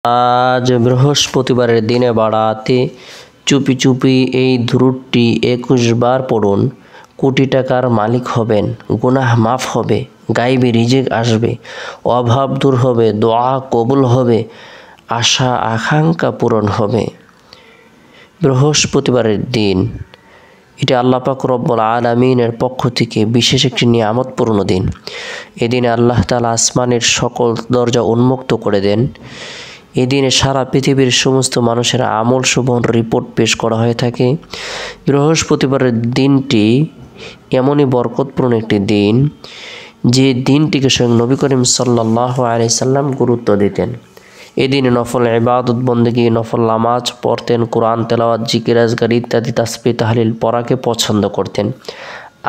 আজ বৃহস্পতিবারের দিনে বাড়াতে চুপি চুপি এই দুরূদটি ২১ বার পড়ুন। কোটি টাকার মালিক হবেন, গুনাহ মাফ হবে, গাইবে রিজিক আসবে, অভাব দূর হবে, দোয়া কবুল হবে, আশা আকাঙ্ক্ষা পূরণ হবে। বৃহস্পতিবারের দিন এটা আল্লাহ পাক রব্বুল আলামিনের পক্ষ থেকে বিশেষ একটি নিয়ামতপূর্ণ দিন। এদিনে আল্লাহ তাআলা আসমানের সকল দরজা উন্মুক্ত করে দেন। এদিনে সারা পৃথিবীর সমস্ত মানুষের আমল শুভর রিপোর্ট পেশ করা হয়ে থাকে। বৃহস্পতিবারের দিনটি এমনই বরকতপূর্ণ একটি দিন যে দিনটিকে স্বয়ং নবী করিম সাল্লাল্লাহু আলাইহি সাল্লাম গুরুত্ব দিতেন। এদিনে নফল ইবাদত বন্দেগী, নফল নামাজ পড়তেন, কোরআন তেলাওয়াত, জিকির আজকার ইত্যাদি তাসবিহ তাহলিল পড়াকে পছন্দ করতেন।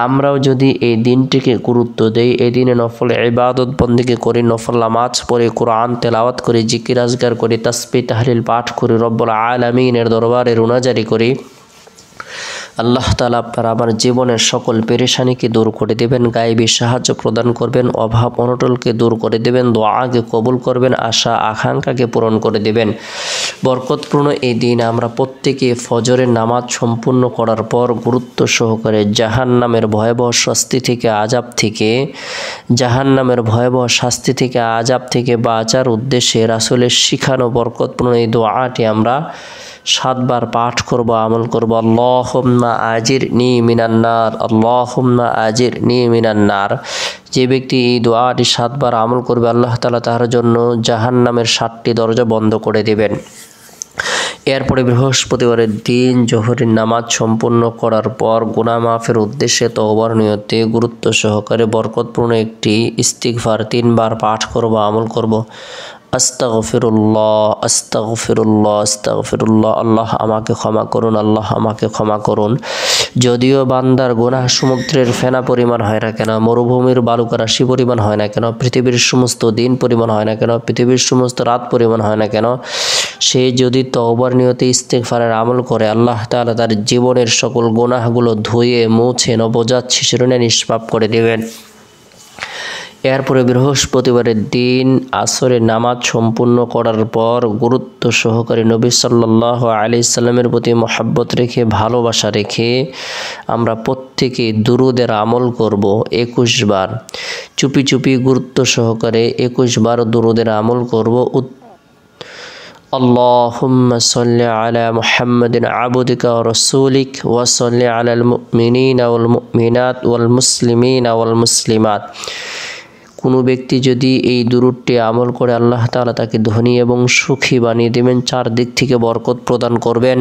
আমরাও যদি এই দিনটিকে গুরুত্ব দেই, এই দিনে নফল ইবাদত বন্দেগী করি, নফল নামাজ পড়ি, কোরআন তেলাওয়াত করি, জিকির আজকার করি, তাসবিহ তাহলিল পাঠ করি, রব্বুল আলামিনের দরবারে রুনাজারি করি, আল্লাহ তাআলা আপনার আমার জীবনের সকল পেরেশানিকে দূর করে দেবেন, গায়েবী সাহায্য প্রদান করবেন, অভাব অনটনকে দূর করে দেবেন, দোয়াকে কবুল করবেন, আশা আকাঙ্ক্ষাকে পূরণ করে দেবেন। বরকতপূর্ণ এই দিন আমরা প্রত্যেকে ফজরের নামাজ সম্পূর্ণ করার পর গুরুত্ব সহকারে জাহান্নামের ভয়াবহ শাস্তি থেকে আযাব থেকে বাঁচার উদ্দেশ্যে রাসূলের শিখানো বরকতপূর্ণ এই দোয়াটি আমরা 7 বার পাঠ করব, আমল করব। আল্লাহুম্মা আজিরনি মিনান নার, আল্লাহুম্মা আজিরনি মিনান নার। যে ব্যক্তি এই দোয়াটি 7 বার আমল করবে, আল্লাহ তাআলা তার জন্য জাহান্নামের 7টি দরজা বন্ধ করে দিবেন। এরপরে বৃহস্পতিবারের দিন জোহরের নামাজ সম্পূর্ণ করার পর গুনাহ মাফের উদ্দেশ্যে তওবার নিয়তে গুরুত্ব সহকারে বরকতপূর্ণ একটি ইস্তিগফার 3 বার পাঠ করব, আমল করব। আস্তাগফিরুল্লাহ, আস্তাগফিরুল্লাহ, আস্তাগফিরুল্লাহ। আল্লাহ আমাকে ক্ষমা করুন, আল্লাহ আমাকে ক্ষমা করুন। যদিও বান্দার গুনাহ সমুদ্রের ফেনা পরিমাণ হয় না কেন, মরুভূমির বালুকা রাশি পরিমাণ হয় না কেন, পৃথিবীর সমস্ত দিন পরিমাণ হয় না কেন, পৃথিবীর সমস্ত রাত পরিমাণ হয় না কেন, সে যদি তওবার নিয়তে ইস্তিগফারের আমল করে, আল্লাহ তাআলা তার জীবনের সকল গুনাহগুলো ধুয়ে মুছে নবজাত শিশুর ন্যায় নিষ্পাপ করে দেবেন। এরপরে বৃহস্পতিবারের দিন আসরের নামাজ সম্পূর্ণ করার পর গুরুত্ব সহকারে নবী সাল্লাল্লাহু আলাইহি সাল্লামের প্রতি মহব্বত রেখে, ভালোবাসা রেখে আমরা প্রত্যেকে দুরুদের আমল করব 21 বার। চুপি চুপি গুরুত্ব সহকারে 21 বার দুরুদের আমল করব। আল্লাহুম্মা সাল্লি আলা মুহাম্মাদিন আবদিকা ওয়া রাসূলিক ওয়া সাল্লি আলাল মুমিনিনা ওয়াল মুমিনাত ওয়াল মুসলিমিনা ওয়াল মুসলিমাত। কোনো ব্যক্তি যদি এই দুরূদটি আমল করে, আল্লাহ তাআলা তাকে ধনী এবং সুখী বানিয়ে দেবেন, 4 দিক থেকে বরকত প্রদান করবেন,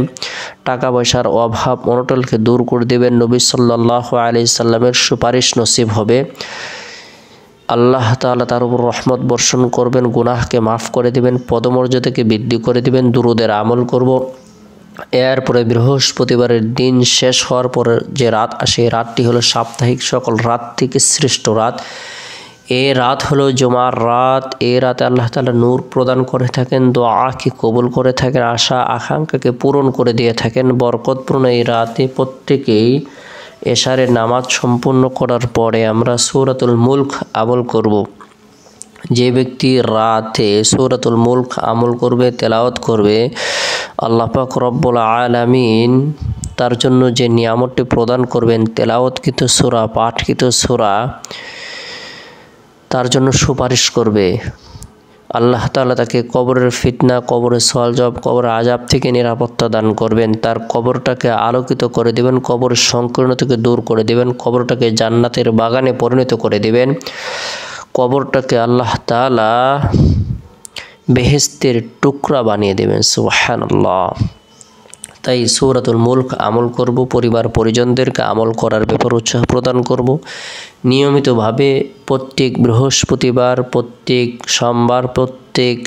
টাকা পয়সার অভাব অনটনকে দূর করে দেবেন, নবী সাল্লাল্লাহু আলাইহি সাল্লামের সুপারিশ নসিব হবে, আল্লাহ তাআলা তার উপর রহমত বর্ষণ করবেন, গুনাহকে মাফ করে দেবেন, পদমর্যাদাকে বৃদ্ধি করে দেবেন। দুরূদের আমল করব। এরপরে বৃহস্পতিবারের দিন শেষ হওয়ার পরে যে রাত আসে, রাতটি হলো সাপ্তাহিক সকল রাত থেকে শ্রেষ্ঠ রাত। এই রাত হলো জুমার রাত। এই রাতে আল্লাহ তাআলা নূর প্রদান করে থাকেন, দোয়াকে কবুল করে থাকেন, আশা আকাঙ্ক্ষাকে পূরণ করে দিয়ে থাকেন। বরকতপূর্ণ এই রাতে প্রত্যেকেই এশারের নামাজ সম্পূর্ণ করার পরে আমরা সূরাতুল মুলক আমল করব। যে ব্যক্তি রাতে সূরাতুল মুলক আমল করবে, তেলাওয়াত করবে, আল্লাহ পাক রব্বুল আলামিন তার জন্য যে নিয়ামতটি প্রদান করবেন, তেলাওয়াতকৃত সূরা, পাঠকৃত সূরা তার জন্য সুপারিশ করবে। আল্লাহ তাআলা তাকে কবরের ফিতনা, কবরের সওয়াল জবাব, কবরের আযাব থেকে নিরাপত্তা দান করবেন, তার কবরটাকে আলোকিত করে দেবেন, কবরের সংকীর্ণতাকে দূর করে দেবেন, কবরটাকে জান্নাতের বাগানে পরিণত করে দেবেন, কবরটাকে আল্লাহ তাআলা বেহেশতের টুকরা বানিয়ে দেবেন। সুবহানাল্লাহ। তাই সূরাতুল মুলক আমল করব, পরিবার পরিজনদেরকে আমল করার ব্যাপারে উৎসাহ প্রদান করব। নিয়মিতভাবে প্রত্যেক বৃহস্পতিবার, প্রত্যেক সোমবার, প্রত্যেক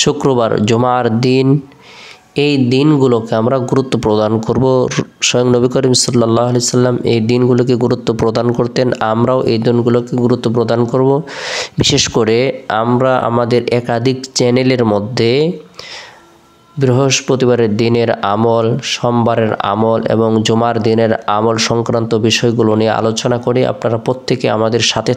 শুক্রবার, জুমার দিন, এই দিনগুলোকে আমরা গুরুত্ব প্রদান করব। স্বয়ং নবী করিম সাল্লাল্লাহু আলাইহি সাল্লাম এই দিনগুলোকে গুরুত্ব প্রদান করতেন, আমরাও এই দিনগুলোকে গুরুত্ব প্রদান করব। বিশেষ করে আমরা আমাদের একাধিক চ্যানেলের মধ্যে বৃহস্পতিবারের দিনের আমল, সোমবারের আমল এবং জুমার দিনের আমল সংক্রান্ত বিষয়গুলো নিয়ে আলোচনা করি। আপনারা প্রত্যেকে আমাদের সাথে